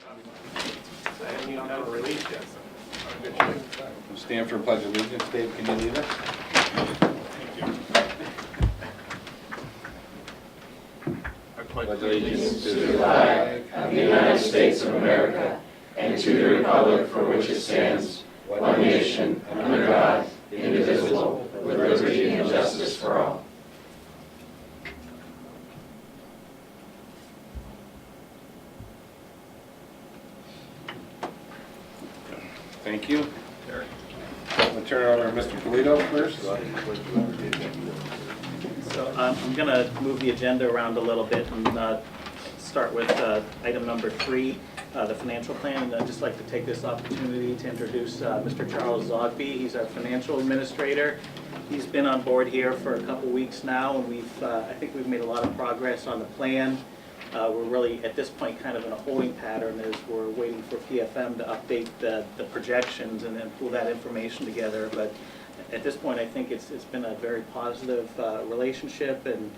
I haven't even have a release yet, so. Good shape. We'll stand for a pledge of allegiance. Dave, can you lead us? Thank you. I pledge allegiance to the flag of the United States of America and to the republic for which it stands, one nation, under God, indivisible, with liberty and justice for all. Thank you. We'll turn it over to Mr. Polito first. So I'm going to move the agenda around a little bit and start with item number 3, the financial plan. And I'd just like to take this opportunity to introduce Mr. Charles Zogby. He's our financial administrator. He's been on board here for a couple weeks now, and I think we've made a lot of progress on the plan. We're really, at this point, kind of in a holding pattern as we're waiting for PFM to update the projections and then pull that information together. But at this point, I think it's been a very positive relationship, and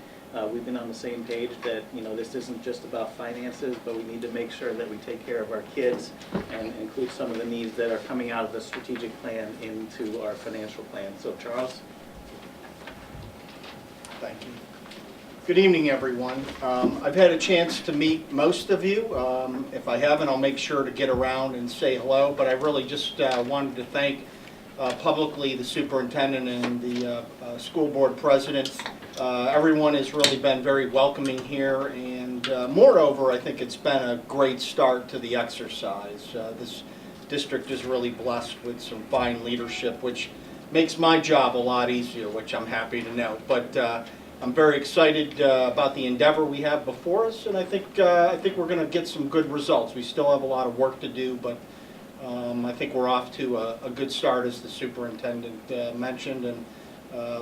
we've been on the same page that, you know, this isn't just about finances, but we need to make sure that we take care of our kids and include some of the needs that are coming out of the strategic plan into our financial plan. So, Charles? Thank you. Good evening, everyone. I've had a chance to meet most of you. If I haven't, I'll make sure to get around and say hello, but I really just wanted to thank publicly the superintendent and the school board president. Everyone has really been very welcoming here, and moreover, I think it's been a great start to the exercise. This district is really blessed with some fine leadership, which makes my job a lot easier, which I'm happy to know. But I'm very excited about the endeavor we have before us, and I think we're going to get some good results. We still have a lot of work to do, but I think we're off to a good start, as the superintendent mentioned, and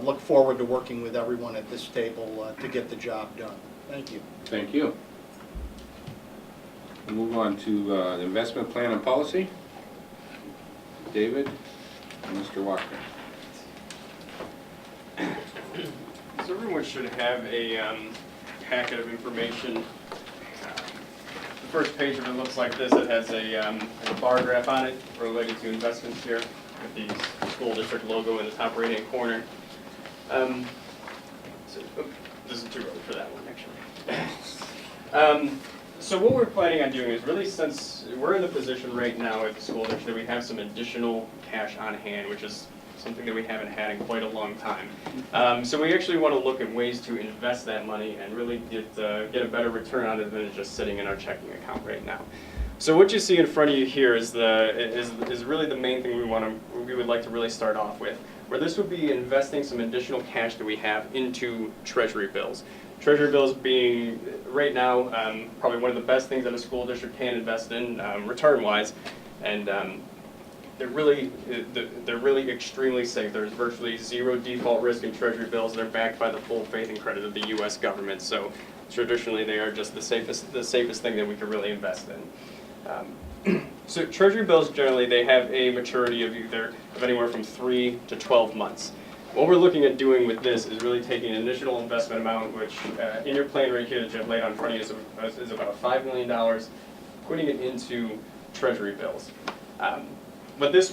look forward to working with everyone at this table to get the job done. Thank you. Thank you. We'll move on to the investment plan and policy. David and Mr. Walker. So everyone should have a packet of information. The first page of it looks like this. It has a bar graph on it related to investments here with the school district logo in the top right-hand corner. This is too early for that one, actually. So what we're planning on doing is really, since we're in the position right now at the school district that we have some additional cash on hand, which is something that we haven't had in quite a long time. So we actually want to look at ways to invest that money and really get a better return on it than just sitting in our checking account right now. So what you see in front of you here is really the main thing we would like to really start off with, where this would be investing some additional cash that we have into treasury bills. Treasury bills being, right now, probably one of the best things that a school district can invest in return-wise, and they're really extremely safe. There's virtually zero default risk in treasury bills. They're backed by the full faith and credit of the U.S. government. So traditionally, they are just the safest thing that we could really invest in. So treasury bills generally, they have a maturity of anywhere from 3 to 12 months. What we're looking at doing with this is really taking an initial investment amount, which in your plan right here that you have laid on front of you is about $5 million, putting it into treasury bills. What this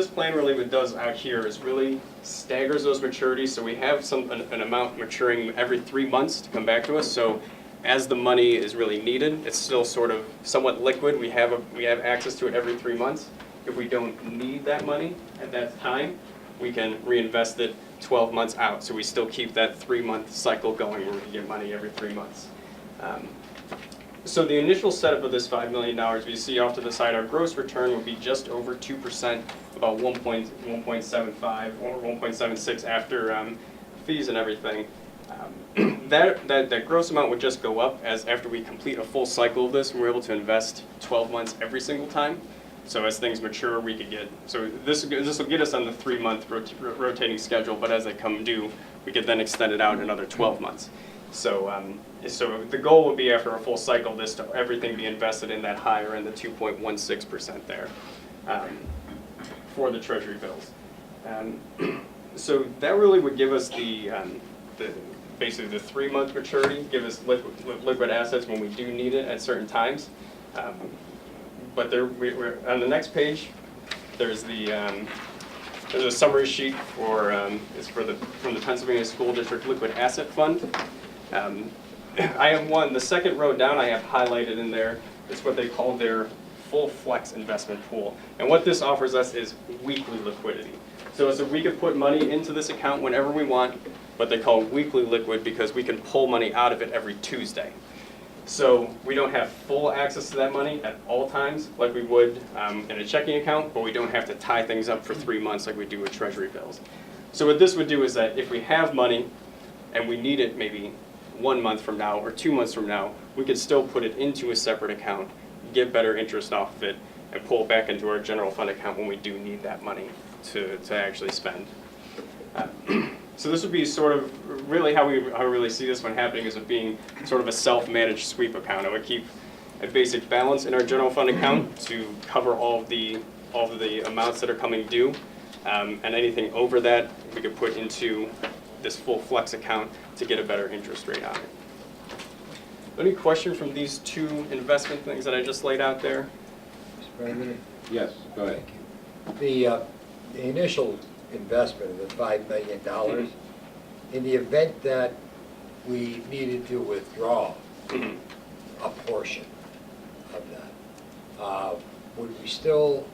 plan really does out here is really staggers those maturities, so we have an amount maturing every 3 months to come back to us. So as the money is really needed, it's still sort of somewhat liquid. We have access to it every 3 months. If we don't need that money at that time, we can reinvest it 12 months out. So we still keep that 3-month cycle going where we get money every 3 months. So the initial setup of this $5 million, we see off to the side, our gross return would be just over 2%, about 1.75 or 1.76 after fees and everything. That gross amount would just go up after we complete a full cycle of this, and we're able to invest 12 months every single time. So as things mature, we could get, so this will get us on the 3-month rotating schedule, but as they come due, we could then extend it out another 12 months. So the goal would be after a full cycle, everything be invested in that higher end, the 2.16% there for the treasury bills. So that really would give us basically the 3-month maturity, give us liquid assets when we do need it at certain times. but we're, on the next page, there's there's a summary sheet for, it's from the Pennsylvania School District Liquid Asset Fund. I have the second row down I have highlighted in there. It's what they call their full flex investment pool. And what this offers us is weekly liquidity. So we could put money into this account whenever we want, but they call it weekly liquid because we can pull money out of it every Tuesday. So we don't have full access to that money at all times like we would in a checking account, but we don't have to tie things up for 3 months like we do with treasury bills. So what this would do is that if we have money and we need it maybe 1 month from now or 2 months from now, we could still put it into a separate account, get better interest off of it, and pull it back into our general fund account when we do need that money to actually spend. So this would be sort of really how we really see this one happening, is it being sort of a self-managed sweep account. It would keep a basic balance in our general fund account to cover all of the amounts that are coming due, and anything over that we could put into this full flex account to get a better interest rate on it. Any question from these two investment things that I just laid out there? Mr. President? Yes, go ahead. The initial investment of the $5 million, in the event that we needed to withdraw a portion of that, would we still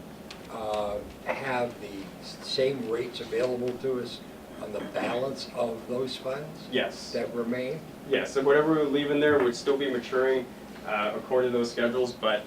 have the same rates available to us on the balance of those funds Yes. that remain? Yes, so whatever we leave in there would still be maturing according to those schedules, but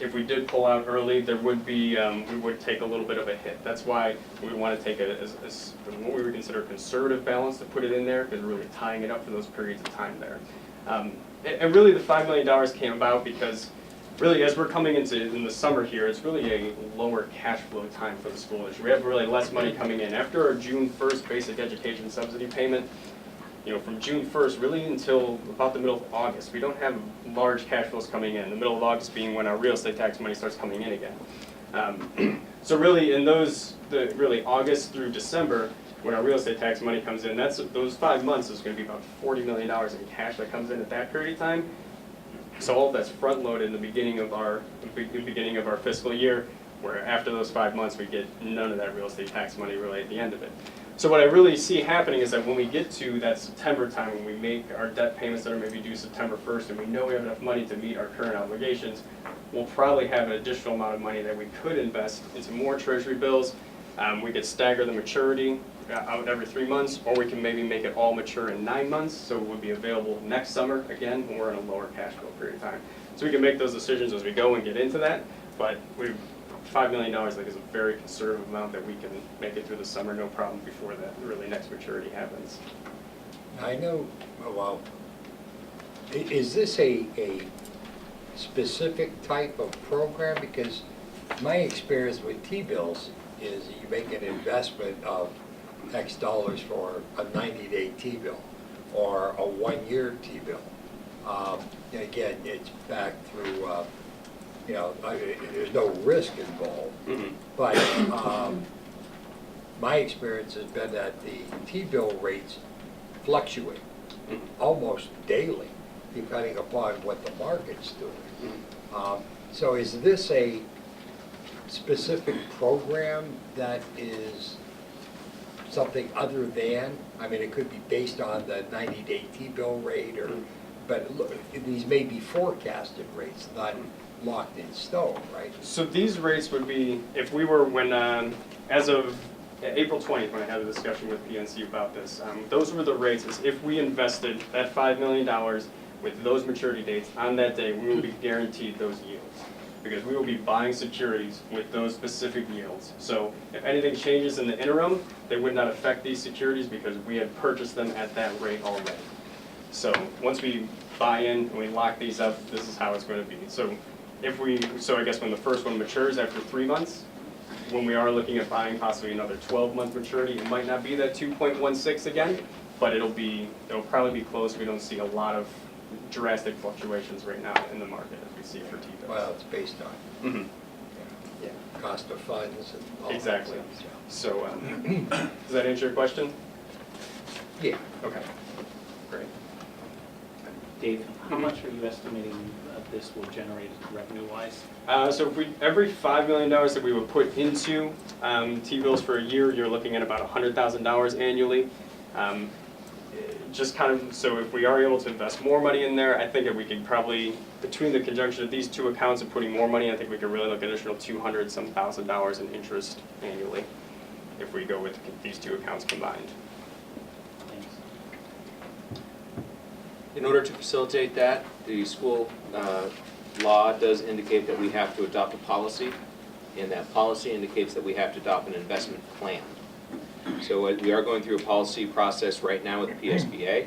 if we did pull out early, there would be, we would take a little bit of a hit. That's why we would want to take what we would consider a conservative balance to put it in there, because we're really tying it up for those periods of time there. And really the $5 million came about because really as we're coming in the summer here, it's really a lower cash flow time for the school district. We have really less money coming in. After our June 1st basic education subsidy payment, from June 1st really until about the middle of August, we don't have large cash flows coming in. The middle of August being when our real estate tax money starts coming in again. So really in really August through December, when our real estate tax money comes in, those 5 months is going to be about $40 million in cash that comes in at that period of time. So all of that's front loaded in the beginning of our fiscal year, where after those 5 months we get none of that real estate tax money really at the end of it. So what I really see happening is that when we get to that September time, when we make our debt payments that are maybe due September 1st, and we know we have enough money to meet our current obligations, we'll probably have an additional amount of money that we could invest into more treasury bills. We could stagger the maturity out every 3 months, or we can maybe make it all mature in 9 months, so it would be available next summer, again, when we're in a lower cash flow period of time. So we can make those decisions as we go and get into that, but $5 million I think is a very conservative amount that we can make it through the summer, no problem, before that really next maturity happens. I know, well, is this a specific type of program? Because my experience with T-bills is you make an investment of X dollars for a 90-day T-bill or a 1-year T-bill. Again, it's back through, there's no risk involved. But my experience has been that the T-bill rates fluctuate almost daily, depending upon what the market's doing. So is this a specific program that is something other than, I mean, it could be based on the 90-day T-bill rate, but look, these may be forecasted rates, not locked in stone, right? So these rates would be, if we were, as of April 20th, when I had a discussion with PNC about this, those were the rates, as if we invested that $5 million with those maturity dates on that day, we would be guaranteed those yields. Because we will be buying securities with those specific yields. So if anything changes in the interim, they would not affect these securities because we had purchased them at that rate already. So once we buy in and we lock these up, this is how it's going to be. So I guess when the first one matures after 3 months, when we are looking at buying possibly another 12-month maturity, it might not be that 2.16 again, but it'll probably be close. We don't see a lot of drastic fluctuations right now in the market as we see for T-bills. Well, it's based on cost of funds and all that Exactly. stuff, So does that answer your question? Yeah. Okay, great. Dave, how much are you estimating this will generate revenue-wise? So if every $5 million that we would put into T-bills for a year, you're looking at about $100,000 annually. Just kind of, so if we are able to invest more money in there, I think that we could probably, between the conjunction of these two accounts and putting more money, I think we could really look at additional $200-some thousand in interest annually if we go with these two accounts combined. Thanks. In order to facilitate that, the school law does indicate that we have to adopt a policy, and that policy indicates that we have to adopt an investment plan. So we are going through a policy process right now with the PSBA.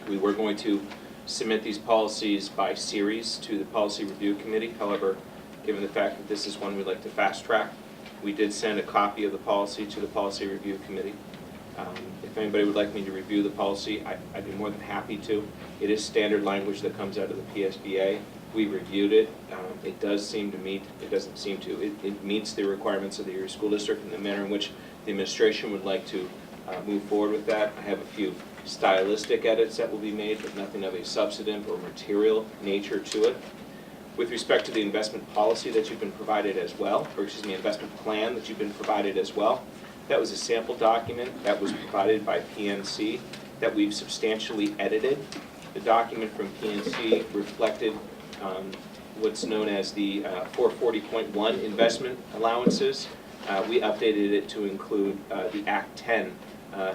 We were going to submit these policies by series to the Policy Review Committee. However, given the fact that this is one we'd like to fast track, we did send a copy of the policy to the Policy Review Committee. If anybody would like me to review the policy, I'd be more than happy to. It is standard language that comes out of the PSBA. We reviewed it. It does seem to meet, it doesn't seem to, it meets the requirements of the Erie School District in the manner in which the administration would like to move forward with that. I have a few stylistic edits that will be made, but nothing of a substantive or material nature to it. With respect to the investment policy that you've been provided as well, or excuse me, investment plan that you've been provided as well, that was a sample document that was provided by PNC that we've substantially edited. The document from PNC reflected what's known as the 440.1 investment allowances. We updated it to include the Act 10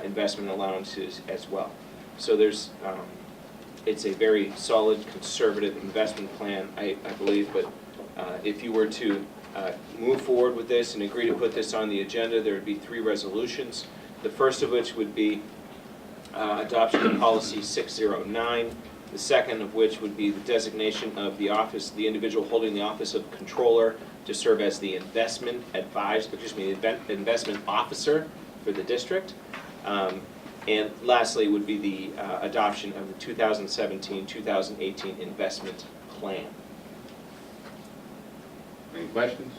investment allowances as well. So there's, it's a very solid conservative investment plan, I believe, but if you were to move forward with this and agree to put this on the agenda, there would be 3 resolutions. The first of which would be adoption of policy 609. The second of which would be the designation of the office, the individual holding the office of controller to serve as the investment investment officer for the district. And lastly would be the adoption of the 2017-2018 investment plan. Any questions?